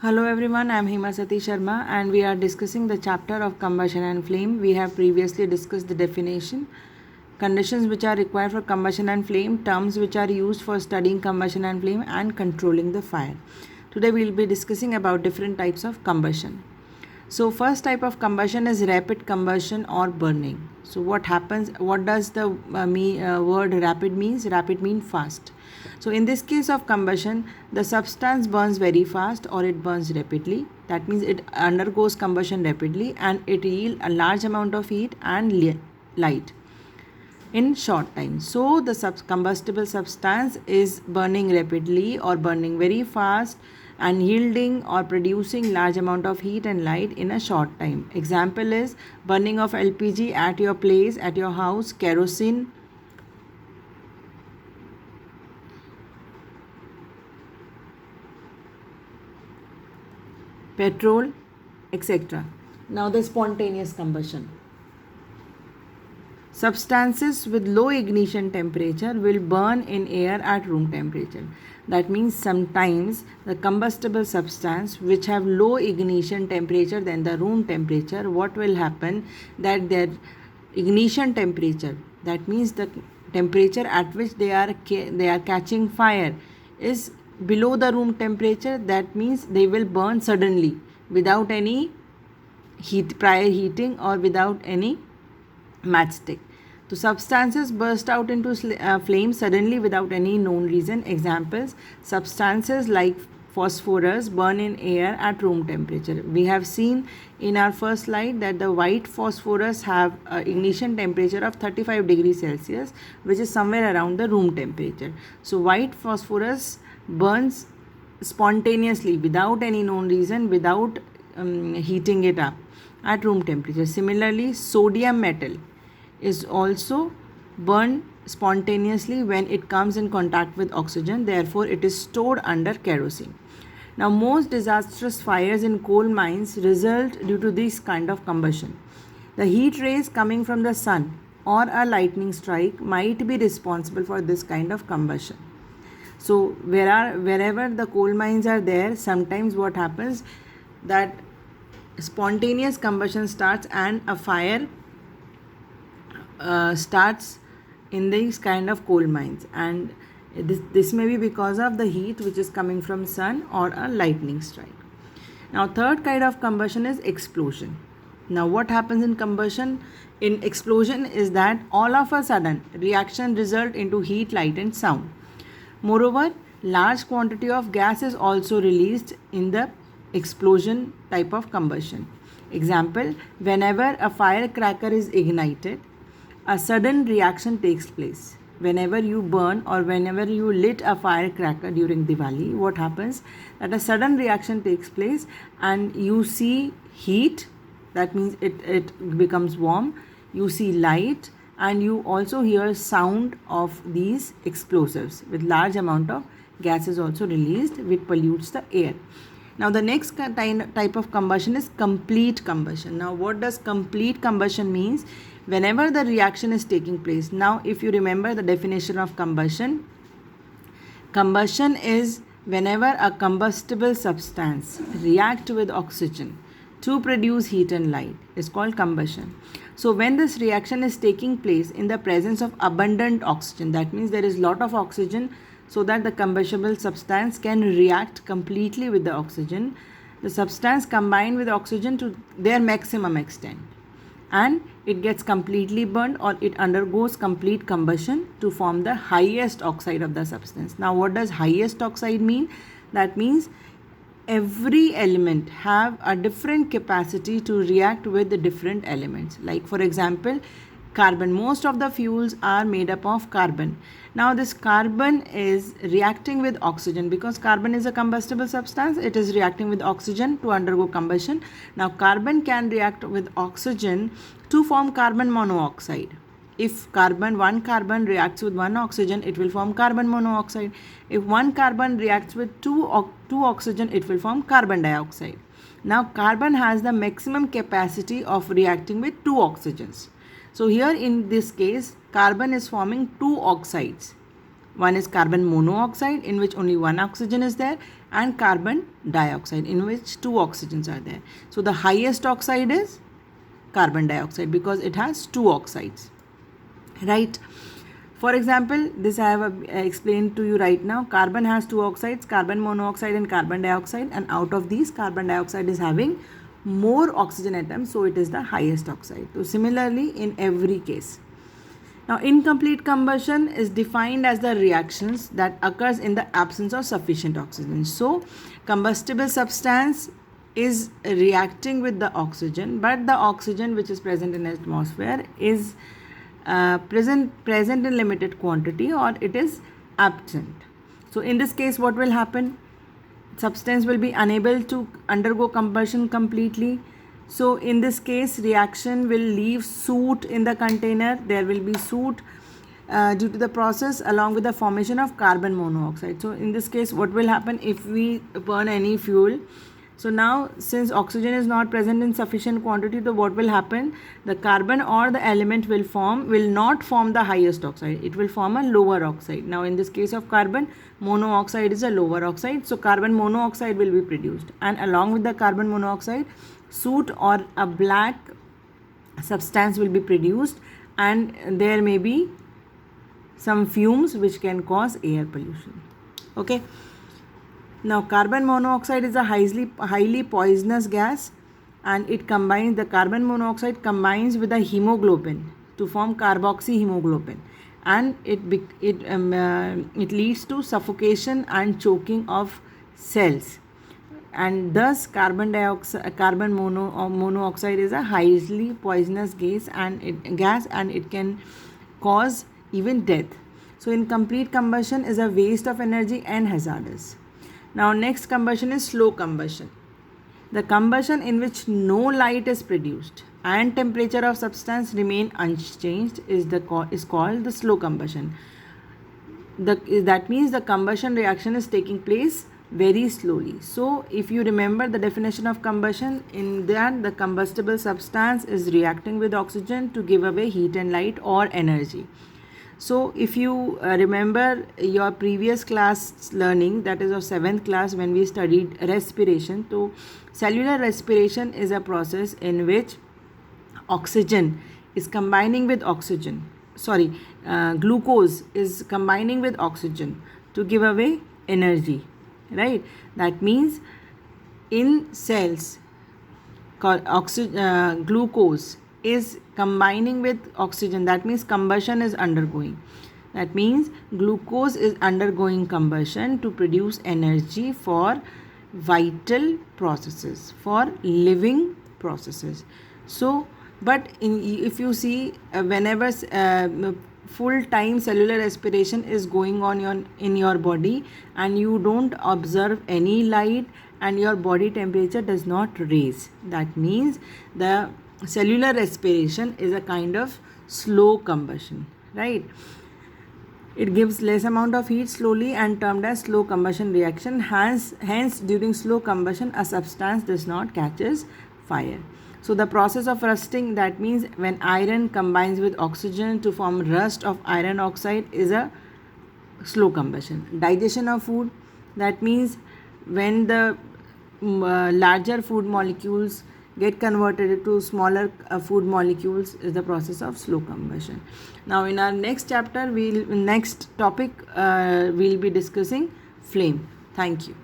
Hello everyone, I am Hema Sati Sharma and we are discussing the chapter of combustion and flame. We have previously discussed the definition, conditions which are required for combustion and flame, terms which are used for studying combustion and flame, and controlling the fire. Today we will be discussing about different types of combustion. So first type of combustion is rapid combustion or burning. So what happens, what does the word rapid means? Rapid means fast. So in this case of combustion, the substance burns very fast or it burns rapidly. That means it undergoes combustion rapidly and it yields a large amount of heat and light in short time. So the combustible substance is burning rapidly or burning very fast and yielding or producing large amount of heat and light in a short time. Example is burning of LPG at your place, at your house, kerosene, petrol, etc. Now the spontaneous combustion. Substances with low ignition temperature will burn in air at room temperature. That means sometimes the combustible substance which have low ignition temperature than the room temperature, what will happen that their ignition temperature, that means the temperature at which they are catching fire is below the room temperature. That means they will burn suddenly without any prior heating or without any matchstick. So substances burst out into flames suddenly without any known reason. Examples: substances like phosphorus burn in air at room temperature. We have seen in our first slide that the white phosphorus have ignition temperature of 35 degrees Celsius, which is somewhere around the room temperature. So white phosphorus burns spontaneously without any known reason, without heating it up at room temperature. Similarly, sodium metal is also burned spontaneously when it comes in contact with oxygen. Therefore, it is stored under kerosene. Now, most disastrous fires in coal mines result due to this kind of combustion. The heat rays coming from the sun or a lightning strike might be responsible for this kind of combustion. So, wherever the coal mines are there, sometimes what happens that spontaneous combustion starts and a fire starts in these kind of coal mines, and this may be because of the heat which is coming from sun or a lightning strike. Now third kind of combustion is explosion. Now what happens in combustion? In explosion is that all of a sudden reaction result into heat, light and sound. Moreover, large quantity of gas is also released in the explosion type of combustion. Example, whenever a firecracker is ignited, a sudden reaction takes place. Whenever you burn or whenever you lit a firecracker during Diwali, what happens? That a sudden reaction takes place and you see heat, that means it becomes warm, you see light, and you also hear sound of these explosives with large amount of gas is also released which pollutes the air. Now the next type of combustion is complete combustion. Now what does complete combustion means? Whenever the reaction is taking place. Now if you remember the definition of combustion, combustion is whenever a combustible substance react with oxygen to produce heat and light is called combustion. So when this reaction is taking place in the presence of abundant oxygen, that means there is lot of oxygen, so that the combustible substance can react completely with the oxygen. The substance combined with oxygen to their maximum extent and it gets completely burned or it undergoes complete combustion to form the highest oxide of the substance. Now what does highest oxide mean? That means every element have a different capacity to react with the different elements. Like for example, carbon. Most of the fuels are made up of carbon. Now this carbon is reacting with oxygen because carbon is a combustible substance. It is reacting with oxygen to undergo combustion. Now carbon can react with oxygen to form carbon monoxide. If one carbon reacts with one oxygen, it will form carbon monoxide. If one carbon reacts with two oxygen, it will form carbon dioxide. Now carbon has the maximum capacity of reacting with two oxygens. So here in this case, carbon is forming two oxides. One is carbon monoxide in which only one oxygen is there, and carbon dioxide, in which two oxygens are there. So the highest oxide is carbon dioxide because it has two oxides, right? For example, this I have explained to you right now. Carbon has two oxides, carbon monoxide and carbon dioxide, and out of these, carbon dioxide is having more oxygen atoms, so it is the highest oxide. So similarly in every case. Now, incomplete combustion is defined as the reactions that occurs in the absence of sufficient oxygen. So, combustible substance is reacting with the oxygen, but the oxygen which is present in the atmosphere is present in limited quantity, or it is absent. So, in this case, what will happen? Substance will be unable to undergo combustion completely. So in this case, reaction will leave soot in the container. There will be soot due to the process, along with the formation of carbon monoxide. So in this case, what will happen if we burn any fuel? So now, since oxygen is not present in sufficient quantity, so what will happen? The carbon or the element will not form the highest oxide. It will form a lower oxide. Now in this case of carbon monoxide is a lower oxide. So carbon monoxide will be produced, and along with the carbon monoxide, soot or a black substance will be produced, and there may be some fumes which can cause air pollution. Okay. Now, carbon monoxide is a highly poisonous gas, and the carbon monoxide combines with the hemoglobin to form carboxyhemoglobin, and it leads to suffocation and choking of cells, and thus carbon monoxide is a highly poisonous gas, and it can cause even death. So, incomplete combustion is a waste of energy and hazardous. Now, next combustion is slow combustion. The combustion in which no light is produced and temperature of substance remain unchanged is called the slow combustion. That means the combustion reaction is taking place very slowly. So, if you remember the definition of combustion, in that the combustible substance is reacting with oxygen to give away heat and light or energy. So, if you remember your previous class learning, that is of 7th class, when we studied respiration. So, cellular respiration is a process in which oxygen is combining with glucose is combining with oxygen to give away energy, right? That means in cells, glucose is combining with oxygen. That means combustion is undergoing. That means glucose is undergoing combustion to produce energy for vital processes, for living processes. So, but if you see, whenever full time cellular respiration is going on in your body, and you don't observe any light, and your body temperature does not raise, that means the cellular respiration is a kind of slow combustion, right? It gives less amount of heat slowly and termed as slow combustion reaction. Hence, during slow combustion, a substance does not catches fire. So, the process of rusting, that means when iron combines with oxygen to form rust of iron oxide, is a slow combustion. Digestion of food, that means when the larger food molecules get converted into smaller food molecules, is the process of slow combustion. Now, in our next chapter, next topic, we'll be discussing flame. Thank you.